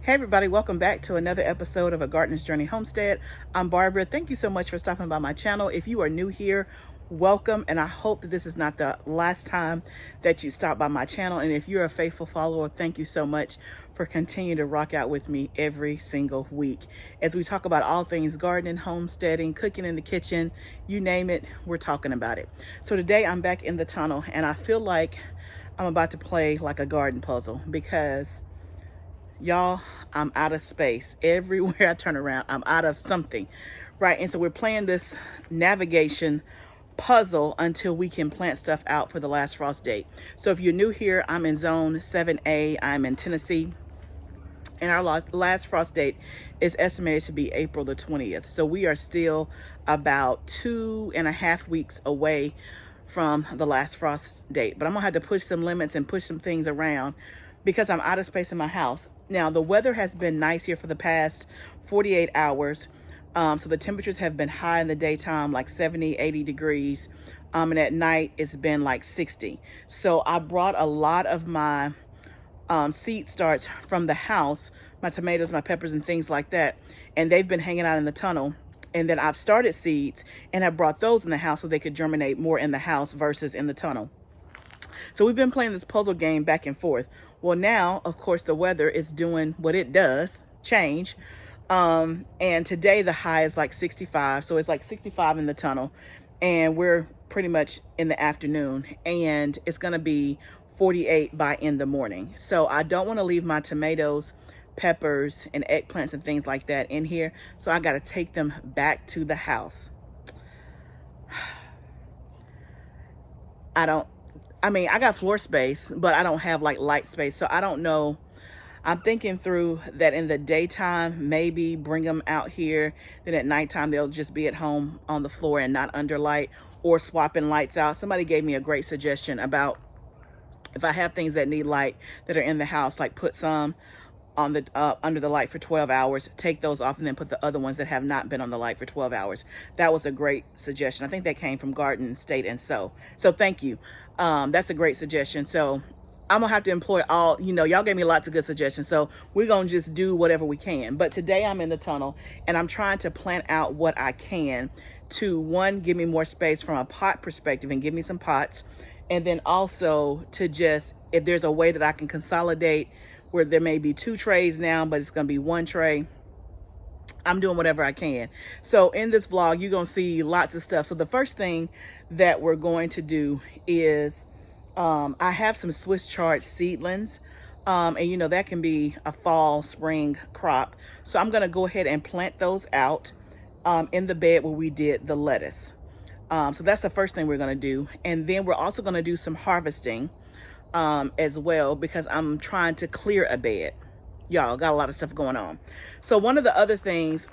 Hey everybody, welcome back to another episode of A Gardener's Journey Homestead. I'm Barbara. Thank you so much for stopping by my channel. If you are new here, welcome, and I hope that this is not the last time that you stop by my channel. And if you're a faithful follower, thank you so much for continuing to rock out with me every single week as we talk about all things gardening, homesteading, cooking in the kitchen, you name it, we're talking about it. So today I'm back in the tunnel and I feel like I'm about to play like a garden puzzle because y'all, I'm out of space. Everywhere I turn around, I'm out of something, right? And so we're playing this navigation puzzle until we can plant stuff out for the last frost date. So if you're new here, I'm in zone 7A. I'm in Tennessee. And our last frost date is estimated to be April the 20th. So we are still about 2.5 weeks away from the last frost date. But I'm gonna have to push some limits and push some things around because I'm out of space in my house. Now, the weather has been nice here for the past 48 hours. So the temperatures have been high in the daytime, like 70, 80 degrees. And at night, it's been like 60. So I brought a lot of my seed starts from the house, my tomatoes, my peppers, and things like that. And they've been hanging out in the tunnel. And then I've started seeds and have brought those in the house so they could germinate more in the house versus in the tunnel. So we've been playing this puzzle game back and forth. Well, now, of course, the weather is doing what it does, change. And today the high is like 65. So it's like 65 in the tunnel. And we're pretty much in the afternoon. And it's going to be 48 by in the morning. So I don't want to leave my tomatoes, peppers, and eggplants and things like that in here. So I got to take them back to the house. I got floor space, but I don't have like light space. So I don't know. I'm thinking through that in the daytime, maybe bring them out here. Then at nighttime, they'll just be at home on the floor and not under light, or swapping lights out. Somebody gave me a great suggestion about if I have things that need light that are in the house, like put some on the under the light for 12 hours, take those off, and then put the other ones that have not been on the light for 12 hours. That was a great suggestion. I think that came from Garden State and So thank you. That's a great suggestion. So I'm gonna have to employ all, y'all gave me lots of good suggestions. So we're gonna just do whatever we can. But today I'm in the tunnel and I'm trying to plant out what I can to, one, give me more space from a pot perspective and give me some pots. And then also to just, if there's a way that I can consolidate where there may be 2 trays now, but it's going to be 1 tray, I'm doing whatever I can. So in this vlog, you're going to see lots of stuff. So the first thing that we're going to do is I have some Swiss chard seedlings. And that can be a fall, spring crop. So I'm going to go ahead and plant those out in the bed where we did the lettuce. So that's the first thing we're going to do. And then we're also going to do some harvesting as well, because I'm trying to clear a bed. Y'all, got a lot of stuff going on. So one of the other things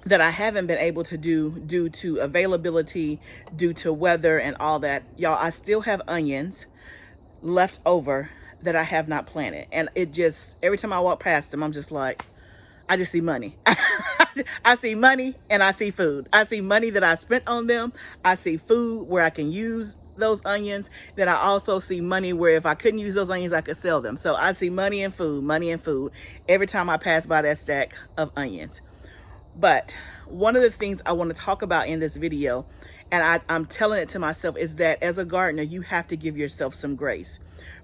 that I haven't been able to do due to availability, due to weather and all that, y'all, I still have onions left over that I have not planted. And it just, every time I walk past them, I'm just like, I just see money. I see money and I see food. I see money that I spent on them. I see food where I can use those onions. Then I also see money where if I couldn't use those onions, I could sell them. So I see money and food every time I pass by that stack of onions. But one of the things I want to talk about in this video, and I'm telling it to myself, is that as a gardener, you have to give yourself some grace,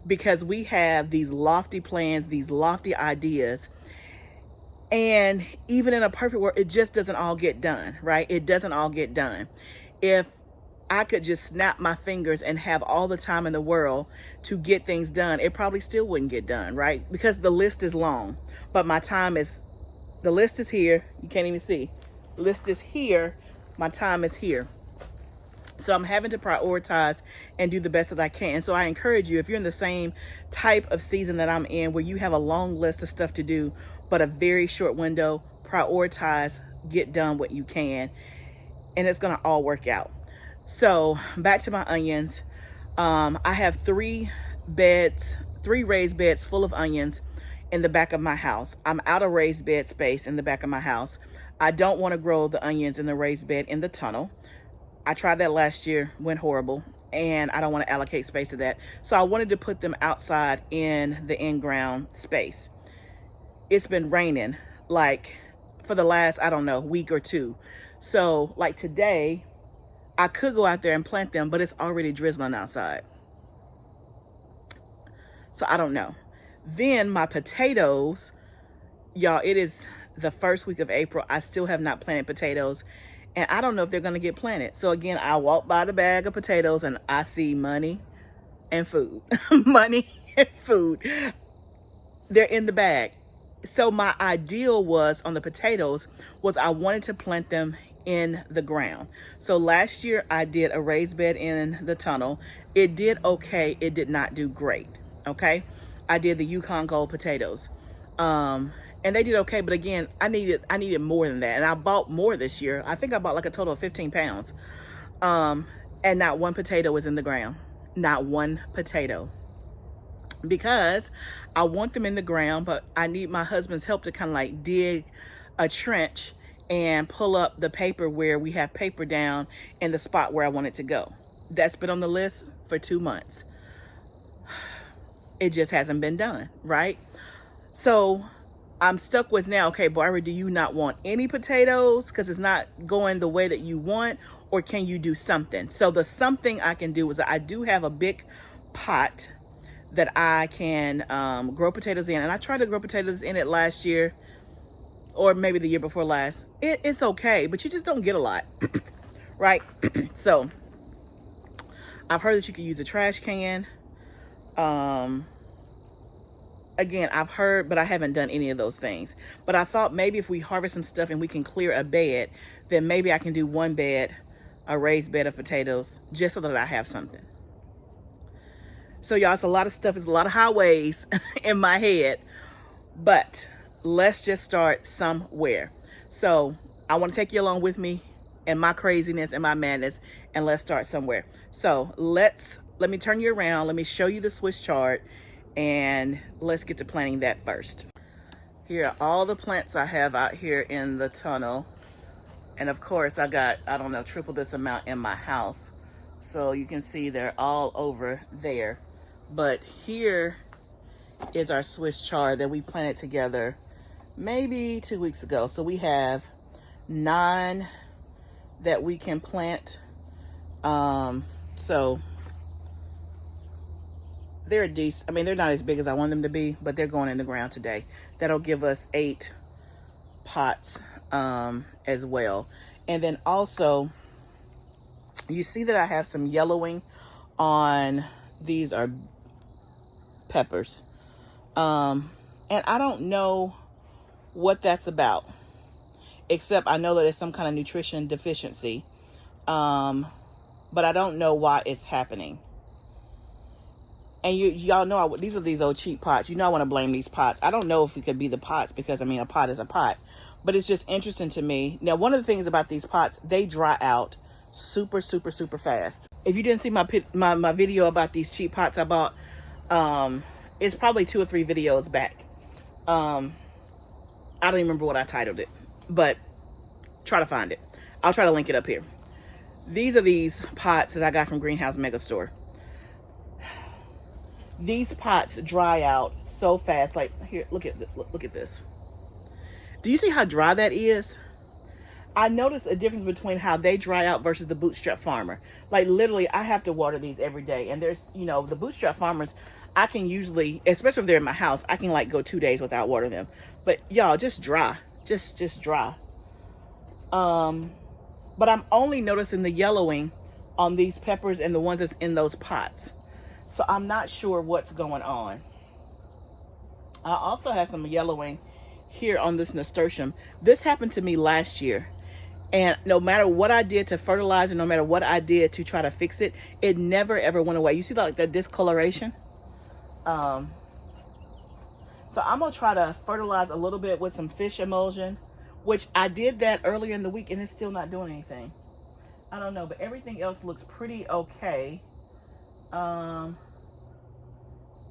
because we have these lofty plans, these lofty ideas. And even in a perfect world, it just doesn't all get done, right? It doesn't all get done. If I could just snap my fingers and have all the time in the world to get things done, it probably still wouldn't get done, right? Because the list is long, but the list is here. You can't even see. The list is here. My time is here. So I'm having to prioritize and do the best that I can. So I encourage you, if you're in the same type of season that I'm in, where you have a long list of stuff to do, but a very short window, prioritize, get done what you can, and it's gonna all work out. So back to my onions. I have 3 raised beds full of onions in the back of my house. I'm out of raised bed space in the back of my house. I don't want to grow the onions in the raised bed in the tunnel. I tried that last year, went horrible, and I don't want to allocate space to that. So I wanted to put them outside in the in-ground space. it's been raining like for the last, I don't know, week or two. So like today, I could go out there and plant them, but it's already drizzling outside. So I don't know. Then my potatoes, y'all, it is the first week of April. I still have not planted potatoes, and I don't know if they're gonna get planted. So again, I walk by the bag of potatoes and I see money and food. Money and food. They're in the bag. So my ideal was on the potatoes was I wanted to plant them in the ground. So last year I did a raised bed in the tunnel. It did okay. It did not do great. Okay. I did the Yukon Gold potatoes. And they did okay, but again, I needed more than that. And I bought more this year. I think I bought like a total of 15 pounds. And not one potato was in the ground. Not one potato. Because I want them in the ground, but I need my husband's help to kind of like dig a trench and pull up the paper where we have paper down in the spot where I want it to go. That's been on the list for 2 months. It just hasn't been done, right? So I'm stuck with now, okay, Barbara, do you not want any potatoes because it's not going the way that you want, or can you do something? So the something I can do is I do have a big pot that I can grow potatoes in. And I tried to grow potatoes in it last year, or maybe the year before last. It's okay, but you just don't get a lot, right? So I've heard that you can use a trash can. Again, I've heard, but I haven't done any of those things. But I thought maybe if we harvest some stuff and we can clear a bed, then maybe I can do one bed, a raised bed of potatoes, just so that I have something. So y'all, it's a lot of stuff. It's a lot of highways in my head, but let's just start somewhere. So I want to take you along with me and my craziness and my madness, and let's start somewhere. So let me turn you around. Let me show you the Swiss chart, and let's get to planting that first. Here are all the plants I have out here in the tunnel. And of course I got, I don't know, triple this amount in my house. So you can see they're all over there. But here is our Swiss chard that we planted together maybe 2 weeks ago. So we have 9 that we can plant. So they're decent. I mean, they're not as big as I want them to be, but they're going in the ground today. That'll give us 8 pots as well. And then also, you see that I have some yellowing on these are peppers. And I don't know what that's about, except I know that it's some kind of nutrition deficiency. But I don't know why it's happening. And y'all know these are these old cheap pots. You know I want to blame these pots. I don't know if it could be the pots because, I mean, a pot is a pot. But it's just interesting to me. Now, one of the things about these pots, they dry out super, super, super fast. If you didn't see my video about these cheap pots I bought, it's probably 2 or 3 videos back. I don't even remember what I titled it. But try to find it. I'll try to link it up here. These are these pots that I got from Greenhouse Megastore. These pots dry out so fast. Like here, look at this. Do you see how dry that is? I noticed a difference between how they dry out versus the Bootstrap Farmer. Like literally, I have to water these every day. And there's, you know, the Bootstrap Farmers, I can usually, especially if they're in my house, I can like go 2 days without watering them. But y'all, just dry, just dry. But I'm only noticing the yellowing on these peppers and the ones that's in those pots. So I'm not sure what's going on. I also have some yellowing here on this nasturtium. This happened to me last year. And no matter what I did to fertilize it, no matter what I did to try to fix it, it never ever went away. You see like the discoloration? So I'm going to try to fertilize a little bit with some fish emulsion, which I did that earlier in the week and it's still not doing anything. I don't know, but everything else looks pretty okay.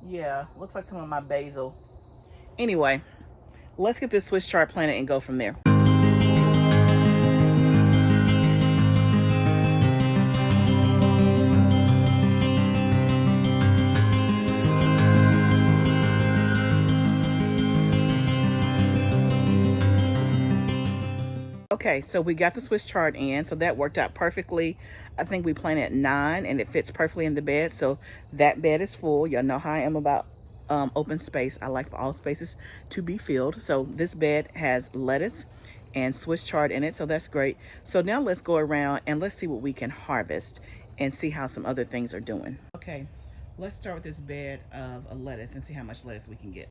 Yeah, looks like some of my basil. Anyway, let's get this Swiss chard planted and go from there. Okay, so we got the Swiss chard in, so that worked out perfectly. I think we planted at 9 and it fits perfectly in the bed. So that bed is full. Y'all know how I am about open space. I like for all spaces to be filled. So this bed has lettuce and Swiss chard in it, so that's great. So now let's go around and let's see what we can harvest and see how some other things are doing. Okay, let's start with this bed of a lettuce and see how much lettuce we can get.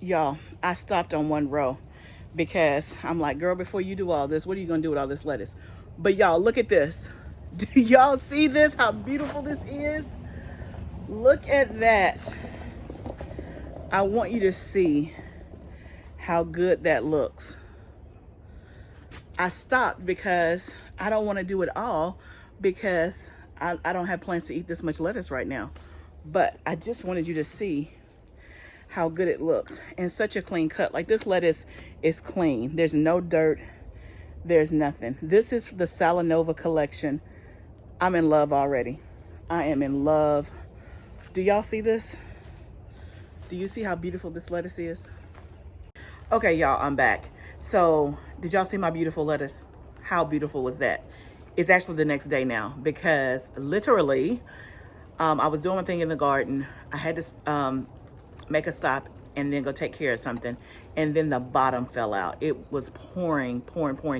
Y'all, I stopped on one row because I'm like, girl, before you do all this, what are you gonna do with all this lettuce? But y'all, look at this. Do y'all see this? How beautiful this is? Look at that. I want you to see how good that looks. I stopped because I don't want to do it all because I don't have plans to eat this much lettuce right now. But I just wanted you to see how good it looks and such a clean cut. Like, this lettuce is clean. There's no dirt. There's nothing. This is the Salanova collection. I'm in love already. I am in love. Do y'all see this? Do you see how beautiful this lettuce is? Okay, y'all, I'm back. So did y'all see my beautiful lettuce? How beautiful was that? It's actually the next day now because literally I was doing my thing in the garden. I had to make a stop and then go take care of something, and then the bottom fell out. It was pouring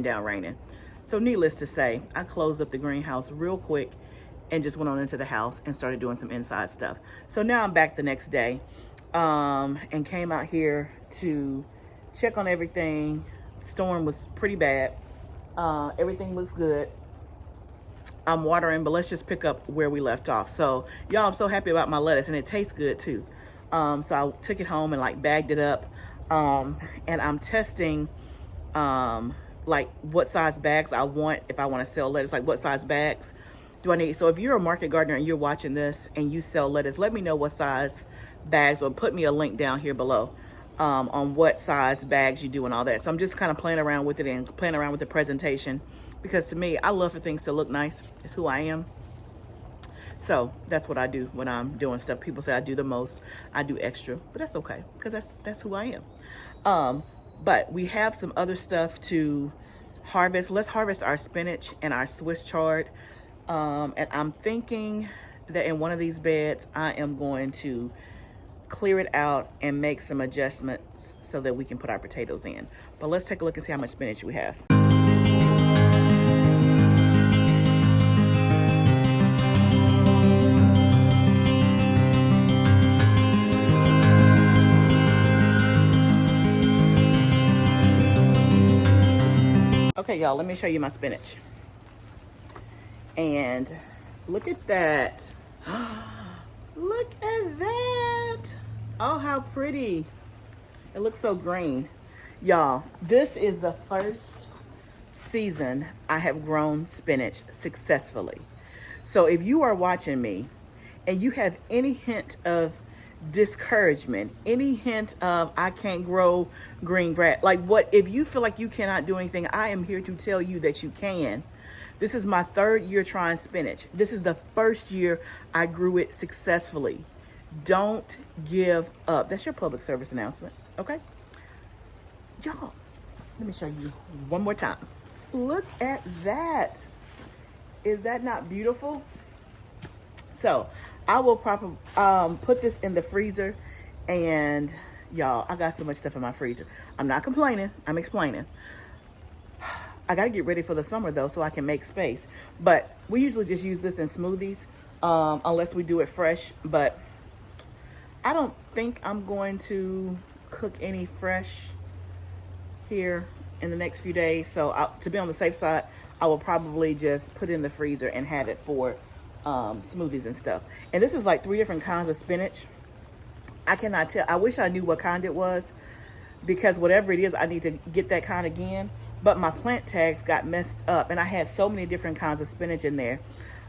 down, raining. So needless to say, I closed up the greenhouse real quick and just went on into the house and started doing some inside stuff. So now I'm back the next day and came out here to check on everything. Storm was pretty bad. Everything looks good. I'm watering, but let's just pick up where we left off. So y'all, I'm so happy about my lettuce, and it tastes good too. So I took it home and like bagged it up. And I'm testing like what size bags I want if I want to sell lettuce, like what size bags do I need. So if you're a market gardener and you're watching this and you sell lettuce, let me know what size bags, or put me a link down here below on what size bags you do and all that. So I'm just kind of playing around with it and playing around with the presentation, because to me, I love for things to look nice. It's who I am. So that's what I do when I'm doing stuff. People say I do the most. I do extra, but that's okay because that's who I am. But we have some other stuff to harvest. Let's harvest our spinach and our Swiss chard. And I'm thinking that in one of these beds, I am going to clear it out and make some adjustments so that we can put our potatoes in. But let's take a look and see how much spinach we have. Okay, y'all, let me show you my spinach. And look at that. Look at that. Oh, how pretty. It looks so green. Y'all, this is the first season I have grown spinach successfully. So if you are watching me and you have any hint of discouragement, any hint of I can't grow green grass, like what, if you feel like you cannot do anything, I am here to tell you that you can. This is my 3rd year trying spinach. This is the first year I grew it successfully. Don't give up. That's your public service announcement, okay? Y'all, let me show you one more time. Look at that. Is that not beautiful? So I will probably put this in the freezer, and y'all, I got so much stuff in my freezer. I'm not complaining, I'm explaining. I gotta get ready for the summer though, so I can make space. But we usually just use this in smoothies, unless we do it fresh. But I don't think I'm going to cook any fresh here in the next few days. So to be on the safe side, I will probably just put it in the freezer and have it for smoothies and stuff. And this is like 3 different kinds of spinach. I cannot tell. I wish I knew what kind it was, because whatever it is, I need to get that kind again. But my plant tags got messed up, and I had so many different kinds of spinach in there.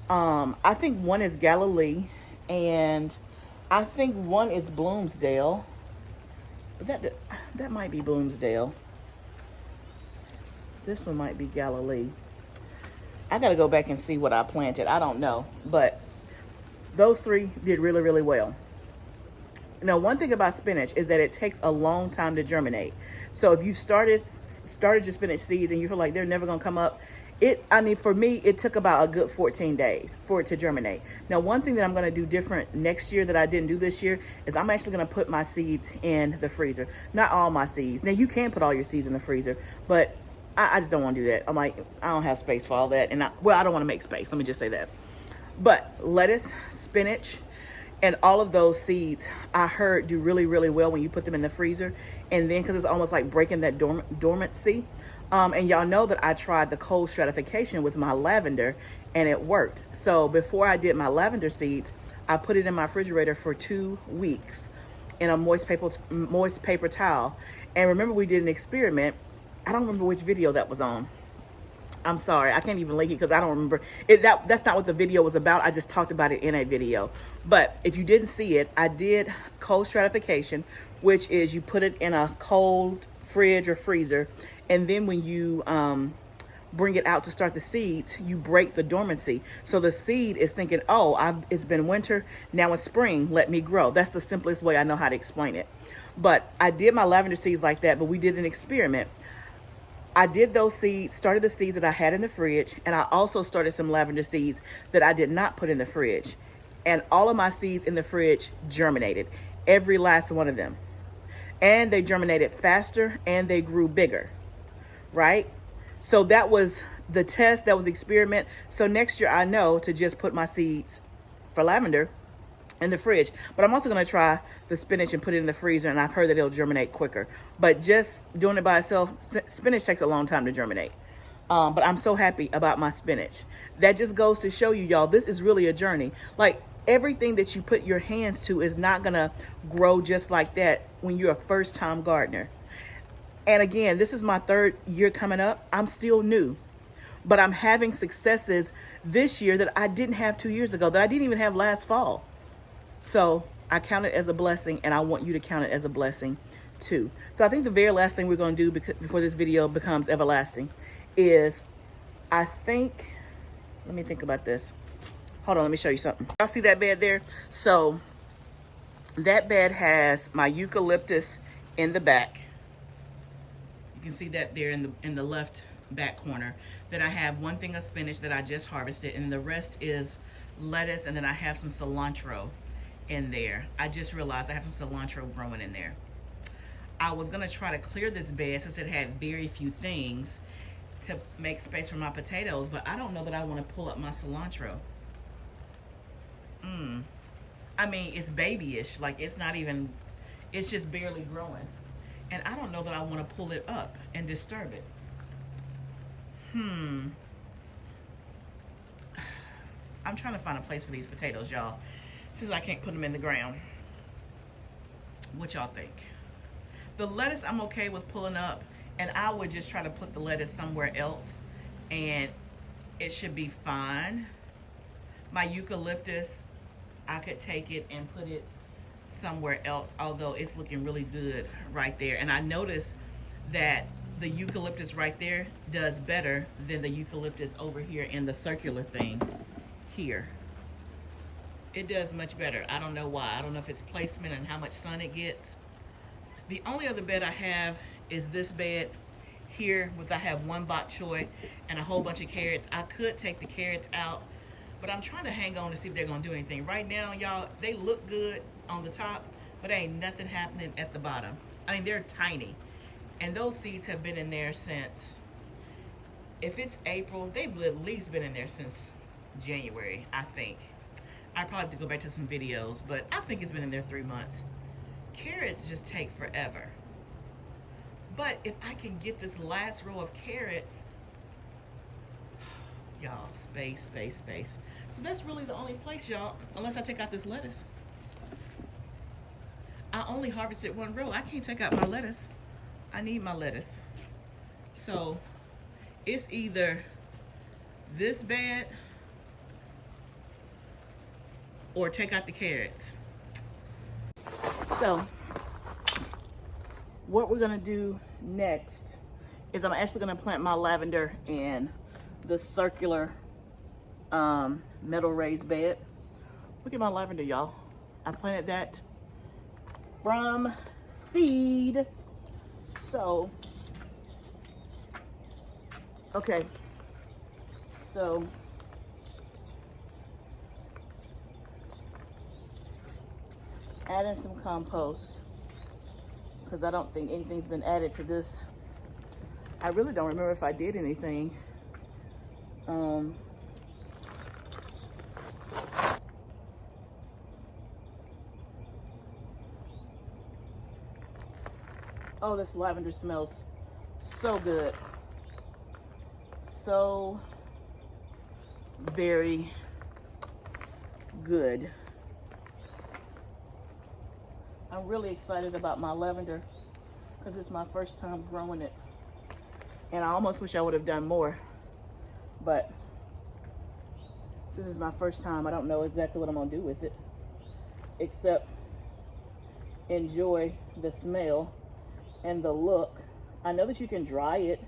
I think one is Galilee, and I think one is Bloomsdale. That might be Bloomsdale. This one might be Galilee. I got to go back and see what I planted. I don't know. But those 3 did really, really well. Now, one thing about spinach is that it takes a long time to germinate. So if you started your spinach seeds and you feel like they're never going to come up, for me, it took about a good 14 days for it to germinate. Now, one thing that I'm going to do different next year that I didn't do this year is I'm actually going to put my seeds in the freezer. Not all my seeds. Now, you can put all your seeds in the freezer, but I just don't want to do that. I'm like, I don't have space for all that. And I don't want to make space. Let me just say that. But lettuce, spinach, and all of those seeds, I heard, do really, really well when you put them in the freezer. And then, because it's almost like breaking that dormancy. And y'all know that I tried the cold stratification with my lavender, and it worked. So before I did my lavender seeds, I put it in my refrigerator for 2 weeks in a moist paper towel. And remember, we did an experiment. I don't remember which video that was on. I'm sorry, I can't even link it because I don't remember it. That's not what the video was about. I just talked about it in a video. But if you didn't see it, I did cold stratification, which is you put it in a cold fridge or freezer, and then when you bring it out to start the seeds, you break the dormancy. So the seed is thinking, oh, it's been winter, now it's spring, let me grow. That's the simplest way I know how to explain it. But I did my lavender seeds like that, but we did an experiment. I did those seeds, started the seeds that I had in the fridge, and I also started some lavender seeds that I did not put in the fridge. And all of my seeds in the fridge germinated, every last one of them. And they germinated faster and they grew bigger, right? So that was the test, that was the experiment. So next year I know to just put my seeds for lavender in the fridge. But I'm also going to try the spinach and put it in the freezer, and I've heard that it'll germinate quicker. But just doing it by itself, spinach takes a long time to germinate. But I'm so happy about my spinach. That just goes to show you, y'all, this is really a journey. Like, everything that you put your hands to is not going to grow just like that when you're a first-time gardener. And again, this is my 3rd year coming up. I'm still new. But I'm having successes this year that I didn't have 2 years ago, that I didn't even have last fall. So I count it as a blessing, and I want you to count it as a blessing too. So I think the very last thing we're going to do before this video becomes everlasting is, let me think about this. Hold on, let me show you something. Y'all see that bed there? So that bed has my eucalyptus in the back. You can see that there in the left back corner. Then I have 1 thing of spinach that I just harvested, and the rest is lettuce, and then I have some cilantro in there. I just realized I have some cilantro growing in there. I was gonna try to clear this bed since it had very few things to make space for my potatoes, but I don't know that I want to pull up my cilantro. I mean, it's babyish, like it's just barely growing. And I don't know that I want to pull it up and disturb it. I'm trying to find a place for these potatoes, y'all, since I can't put them in the ground. What y'all think? The lettuce I'm okay with pulling up, and I would just try to put the lettuce somewhere else and it should be fine. My eucalyptus, I could take it and put it somewhere else, although it's looking really good right there. And I noticed that the eucalyptus right there does better than the eucalyptus over here in the circular thing here. It does much better. I don't know why. I don't know if it's placement and how much sun it gets. The only other bed I have is this bed here, with I have 1 bok choy and a whole bunch of carrots. I could take the carrots out, but I'm trying to hang on to see if they're gonna do anything. Right now, y'all, they look good on the top, but ain't nothing happening at the bottom. I mean, they're tiny. And those seeds have been in there since, if it's April, they've at least been in there since January, I think. I probably have to go back to some videos, but I think it's been in there 3 months. Carrots just take forever. But if I can get this last row of carrots, y'all, space, space, space. So that's really the only place, y'all, unless I take out this lettuce. I only harvested 1 row. I can't take out my lettuce. I need my lettuce. So it's either this bed or take out the carrots. So what we're gonna do next is I'm actually gonna plant my lavender in the circular metal raised bed. Look at my lavender, y'all. I planted that from seed. So, okay. So, add in some compost, because I don't think anything's been added to this. I really don't remember if I did anything. Oh, this lavender smells so good. So very good. I'm really excited about my lavender because it's my first time growing it. And I almost wish I would have done more. But since it's my first time, I don't know exactly what I'm going to do with it. Except enjoy the smell and the look. I know that you can dry it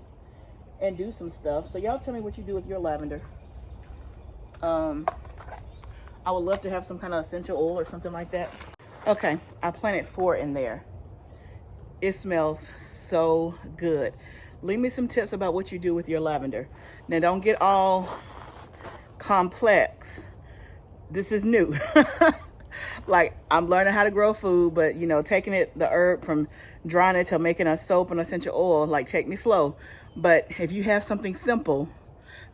and do some stuff. So y'all tell me what you do with your lavender. I would love to have some kind of essential oil or something like that. Okay, I planted 4 in there. It smells so good. Leave me some tips about what you do with your lavender. Now, don't get all complex. This is new. Like, I'm learning how to grow food, but, you know, taking the herb from drying it to making a soap and essential oil, like, take me slow. But if you have something simple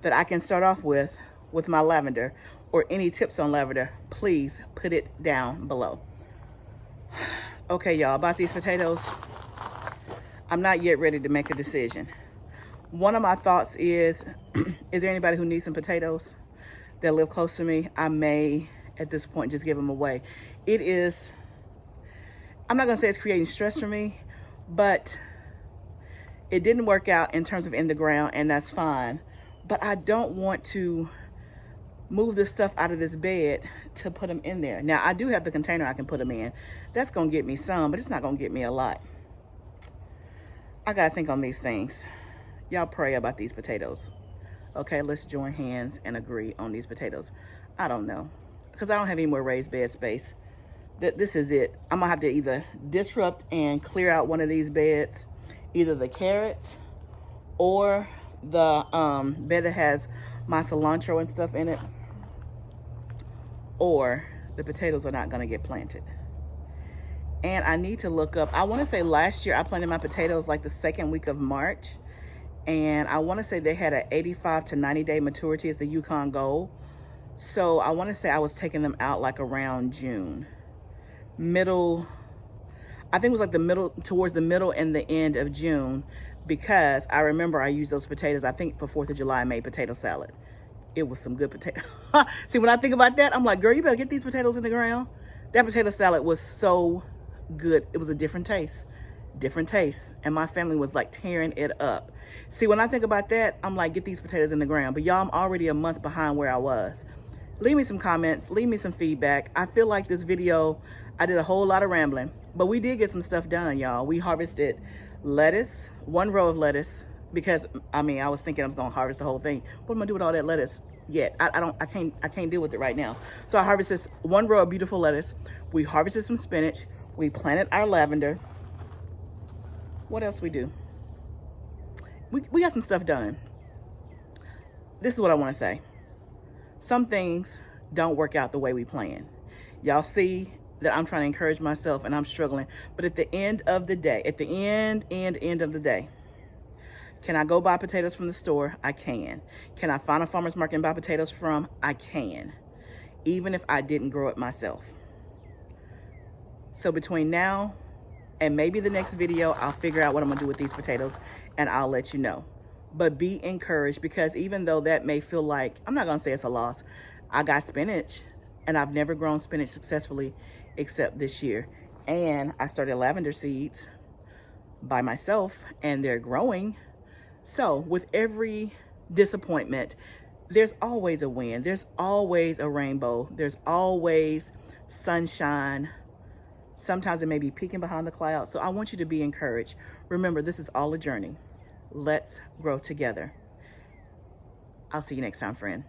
that I can start off with my lavender, or any tips on lavender, please put it down below. Okay, y'all, about these potatoes, I'm not yet ready to make a decision. One of my thoughts is there anybody who needs some potatoes that live close to me? I may, at this point, just give them away. It is, I'm not gonna say it's creating stress for me, but it didn't work out in terms of in the ground, and that's fine. But I don't want to move this stuff out of this bed to put them in there. Now, I do have the container I can put them in. That's gonna get me some, but it's not gonna get me a lot. I gotta think on these things. Y'all pray about these potatoes. Okay, let's join hands and agree on these potatoes. I don't know, because I don't have any more raised bed space. This is it. I'm gonna have to either disrupt and clear out one of these beds, either the carrots or the bed that has my cilantro and stuff in it, or the potatoes are not gonna get planted. And I need to look up, I wanna say last year I planted my potatoes like the second week of March, and I wanna say they had an 85 to 90 day maturity as the Yukon Gold. So I wanna say I was taking them out like around June. I think it was like towards the middle and the end of June, because I remember I used those potatoes, I think for 4th of July, I made potato salad. It was some good potato. See, when I think about that, I'm like, girl, you better get these potatoes in the ground. That potato salad was so good. It was a different taste. And my family was like tearing it up. See, when I think about that, I'm like, get these potatoes in the ground. But y'all, I'm already a month behind where I was. Leave me some comments, leave me some feedback. I feel like this video, I did a whole lot of rambling, but we did get some stuff done, y'all. We harvested lettuce, 1 row of lettuce, because I was thinking I was gonna harvest the whole thing. What am I gonna do with all that lettuce? Yet I can't deal with it right now. So I harvested 1 row of beautiful lettuce. We harvested some spinach. We planted our lavender. What else we do? We got some stuff done. This is what I want to say. Some things don't work out the way we plan. Y'all see that I'm trying to encourage myself and I'm struggling. But at the end of the day, at the end of the day, can I go buy potatoes from the store? I can. Can I find a farmer's market and buy potatoes from? I can. Even if I didn't grow it myself. So between now and maybe the next video, I'll figure out what I'm gonna do with these potatoes and I'll let you know. But be encouraged, because even though that may feel like, I'm not gonna say it's a loss, I got spinach and I've never grown spinach successfully except this year. And I started lavender seeds by myself and they're growing. So with every disappointment, there's always a win. There's always a rainbow. There's always sunshine. Sometimes it may be peeking behind the clouds. So I want you to be encouraged. Remember, this is all a journey. Let's grow together. I'll see you next time, friend.